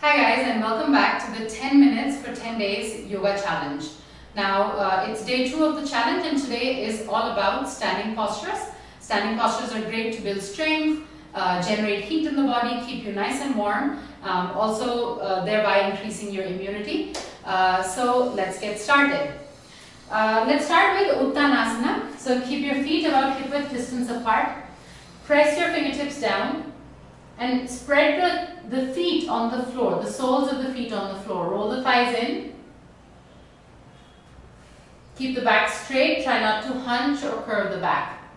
Hi guys, and welcome back to the 10 minutes for 10 days yoga challenge. Now it's day 2 of the challenge, and today is all about standing postures. Standing postures are great to build strength, generate heat in the body, keep you nice and warm, also thereby increasing your immunity. So let's get started. Let's start with Uttanasana. So keep your feet about hip width distance apart. Press your fingertips down and spread the feet on the floor, the soles of the feet on the floor. Roll the thighs in. Keep the back straight. Try not to hunch or curve the back.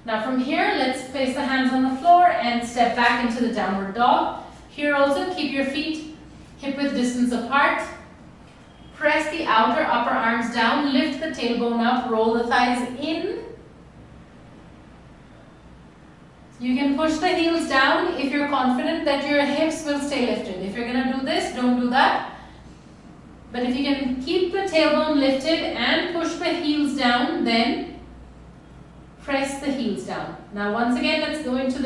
Now from here, let's place the hands on the floor and step back into the downward dog. Here also, keep your feet hip width distance apart. Press the outer upper arms down. Lift the tailbone up. Roll the thighs in. You can push the heels down if you're confident that your hips will stay lifted. If you're going to do this, don't do that. But if you can keep the tailbone lifted and push the heels down, then press the heels down. Now once again, let's go into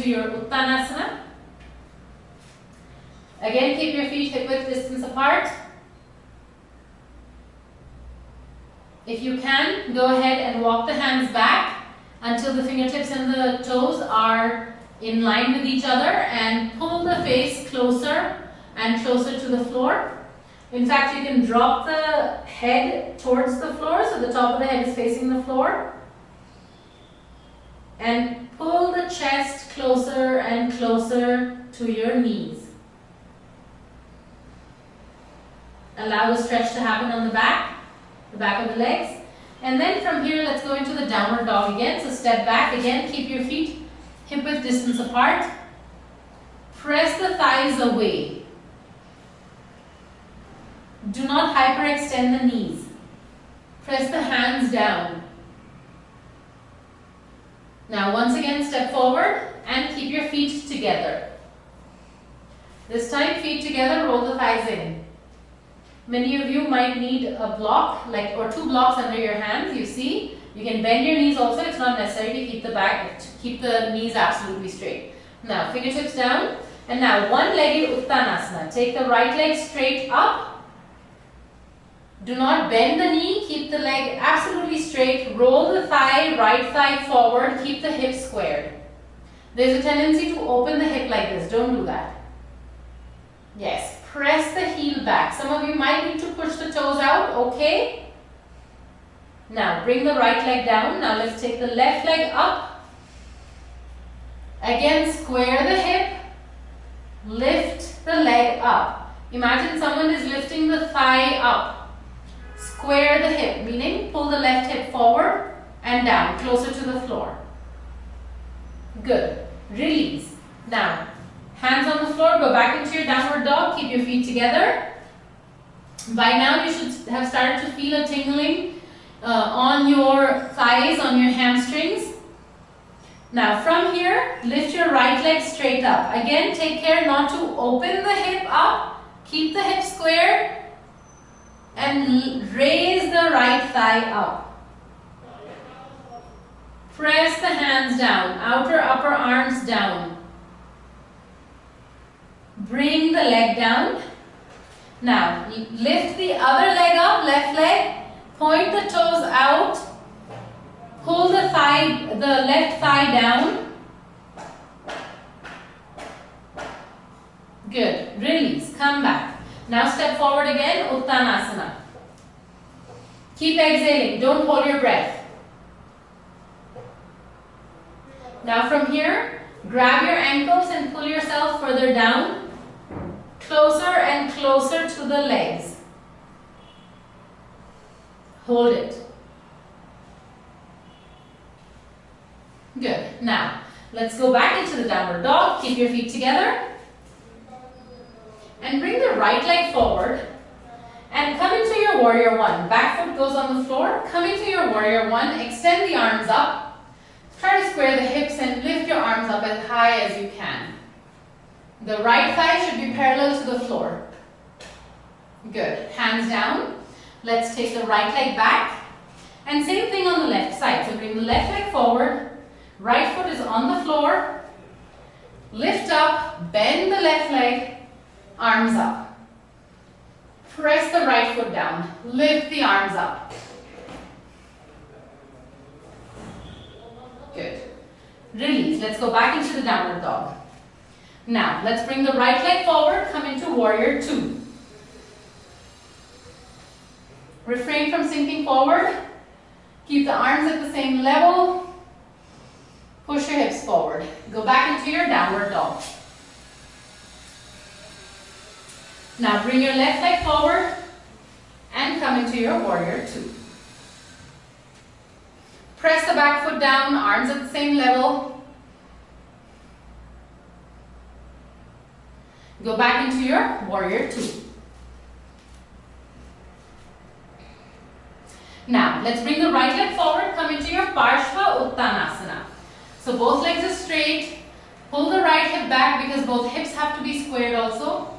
your Uttanasana. Again, keep your feet hip width distance apart. If you can, go ahead and walk the hands back until the fingertips and the toes are in line with each other, and pull the face closer and closer to the floor. In fact, you can drop the head towards the floor so the top of the head is facing the floor. And pull the chest closer and closer to your knees. Allow the stretch to happen on the back of the legs. And then from here, let's go into the downward dog again. So step back again, keep your feet hip width distance apart. Press the thighs away. Do not hyperextend the knees. Press the hands down. Now once again, step forward and keep your feet together. This time, feet together, roll the thighs in. Many of you might need a block, or 2 blocks under your hands. You see, you can bend your knees also. It's not necessary to keep the knees absolutely straight. Now, fingertips down. And now, one-legged Uttanasana. Take the right leg straight up. Do not bend the knee. Keep the leg absolutely straight. Roll the right thigh forward. Keep the hip squared. There's a tendency to open the hip like this. Don't do that. Yes. Press the heel back. Some of you might need to push the toes out. Okay. Now bring the right leg down. Now let's take the left leg up. Again, square the hip. Lift the leg up. Imagine someone is lifting the thigh up. Square the hip, meaning pull the left hip forward and down, closer to the floor. Good. Release. Now, hands on the floor, go back into your downward dog, keep your feet together. By now you should have started to feel a tingling on your thighs, on your hamstrings. Now from here, lift your right leg straight up. Again, take care not to open the hip up, keep the hip squared and raise the right thigh up. Press the hands down, outer upper arms down. Bring the leg down. Now, lift the other leg up, left leg. Point the toes out. Pull the left thigh down. Good. Release. Come back. Now step forward again, Uttanasana. Keep exhaling. Don't hold your breath. Now from here, grab your ankles and pull yourself further down. Closer and closer to the legs. Hold it. Good. Now, let's go back into the downward dog. Keep your feet together. And bring the right leg forward. And come into your warrior one. Back foot goes on the floor. Come into your warrior one. Extend the arms up. Try to square the hips and lift your arms up as high as you can. The right thigh should be parallel to the floor. Good. Hands down. Let's take the right leg back. And same thing on the left side. So bring the left leg forward. Right foot is on the floor. Lift up, bend the left leg, arms up. Press the right foot down, lift the arms up. Good. Release. Let's go back into the downward dog. Now, let's bring the right leg forward, come into warrior two. Refrain from sinking forward. Keep the arms at the same level. Push your hips forward. Go back into your downward dog. Now bring your left leg forward and come into your warrior two. Press the back foot down, arms at the same level. Go back into your warrior two. Now, let's bring the right leg forward, come into your Parshva Uttanasana. So both legs are straight. Pull the right hip back because both hips have to be squared also.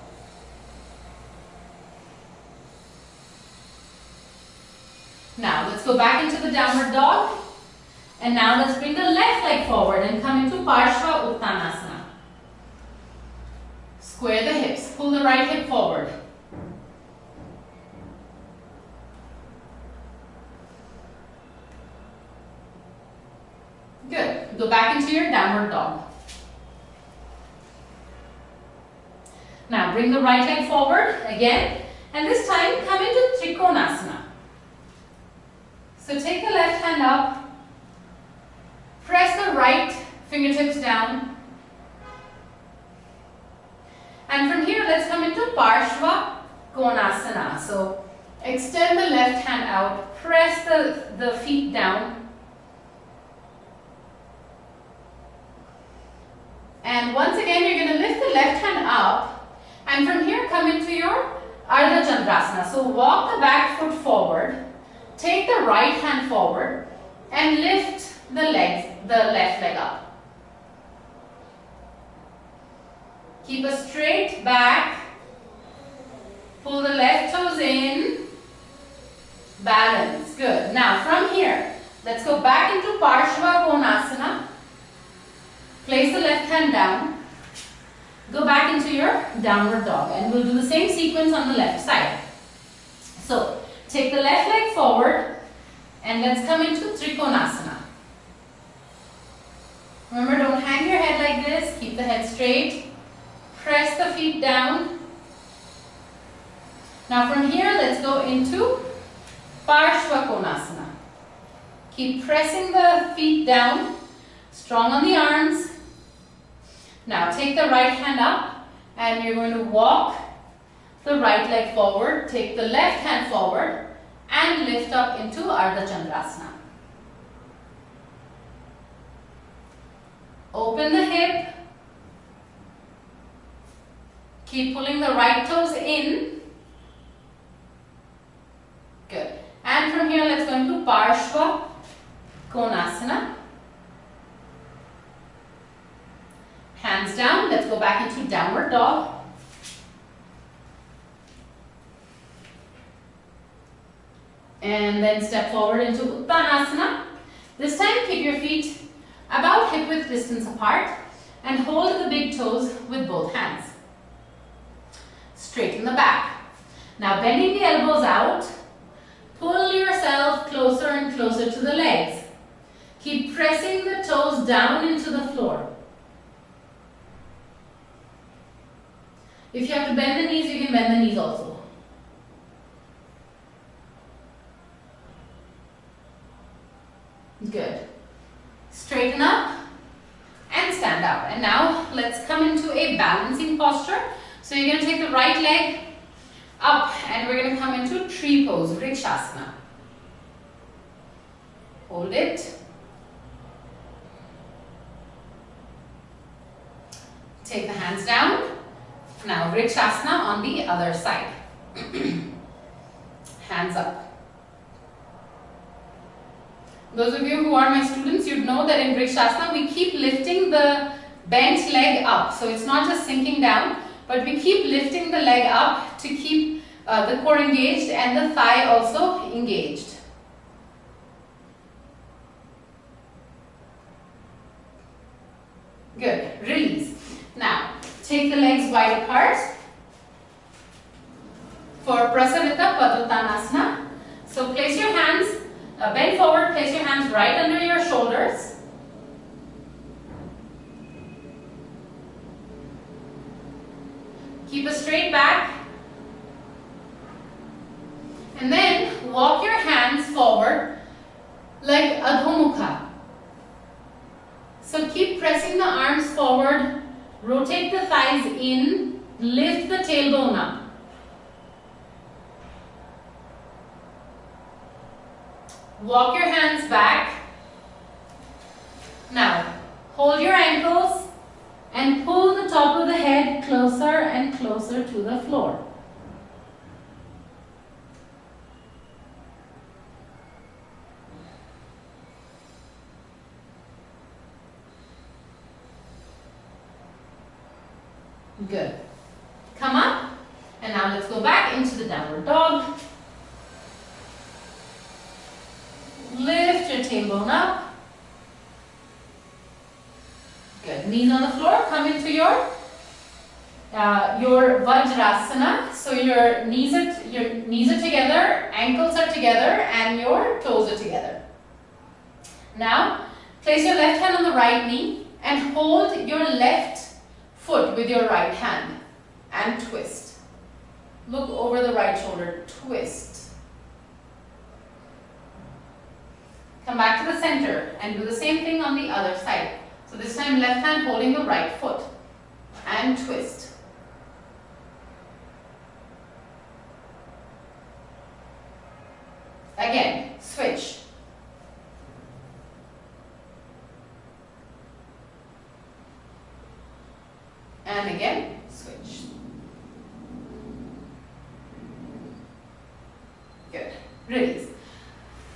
Now, let's go back into the downward dog. And now let's bring the left leg forward and come into Parshva Uttanasana. Square the hips. Pull the right hip forward. Good. Go back into your downward dog. Now bring the right leg forward again, and this time come into Trikonasana. So take the left hand up, press the right fingertips down, and from here let's come into Parshva Konasana. So extend the left hand out, press the feet down, and once again you're going to lift the left hand up, and from here come into your Ardha Chandrasana. So walk the back foot forward, take the right hand forward and lift the left leg up. Keep a straight back, pull the left toes in, balance, good. Now from here, let's go back into Parshva Konasana. Place the left hand down, go back into your downward dog, and we'll do the same sequence on the left side. So take the left leg forward and let's come into Trikonasana. Remember, don't hang your head like this, keep the head straight, press the feet down. Now from here let's go into Parshva Konasana. Keep pressing the feet down, strong on the arms. Now take the right hand up and you're going to walk the right leg forward, take the left hand forward and lift up into Ardha Chandrasana. Open the hip, keep pulling the right toes in. Good. And from here let's go into Parshva Konasana. Hands down, let's go back into downward dog. And then step forward into Uttanasana. This time keep your feet about hip width distance apart and hold the big toes with both hands. Straighten the back. Now bending the elbows out, pull yourself closer and closer to the legs. Keep pressing the toes down into the floor. If you have to bend the knees, you can bend the knees also. Good. Straighten up and stand up. And now let's come into a balancing posture. So you're going to take the right leg up and we're going to come into tree pose, Vrikshasana. Hold it. Take the hands down. Now Vrikshasana on the other side. Hands up. Those of you who are my students, you'd know that in Vrikshasana we keep lifting the bent leg up. So it's not just sinking down, but we keep lifting the leg up to keep the core engaged and the thigh also engaged. Good. Release. take the legs wide apart for Prasarita Padottanasana. So place your hands, bend forward, place your hands right under your shoulders. Keep a straight back. And then walk your hands forward like Adho Mukha. So keep pressing the arms forward, rotate the thighs in, lift the tailbone up. Walk your hands back. Now, hold your ankles and pull the top of the head closer and closer to the floor. Good. Come up, and now let's go back into the downward dog. Lift your tailbone up. Good. Knees on the floor. Come into your Vajrasana. So your knees are together, ankles are together, and your toes are together. Now, place your left hand on the right knee and hold your left foot with your right hand and twist. Look over the right shoulder, twist. Come back to the center and do the same thing on the other side. So this time left hand holding the right foot and twist. Again, switch. And again, switch. Good. Release.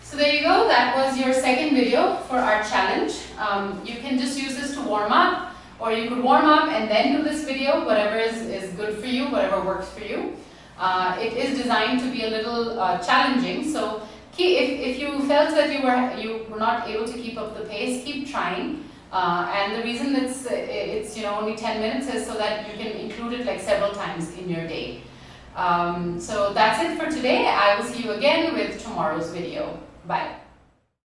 So there you go. That was your second video for our challenge. You can just use this to warm up, or you could warm up and then do this video, whatever is good for you, whatever works for you. It is designed to be a little challenging. So if you felt that you were not able to keep up the pace, keep trying. And the reason it's only 10 minutes is so that you can include it like several times in your day. So that's it for today. I will see you again with tomorrow's video. Bye.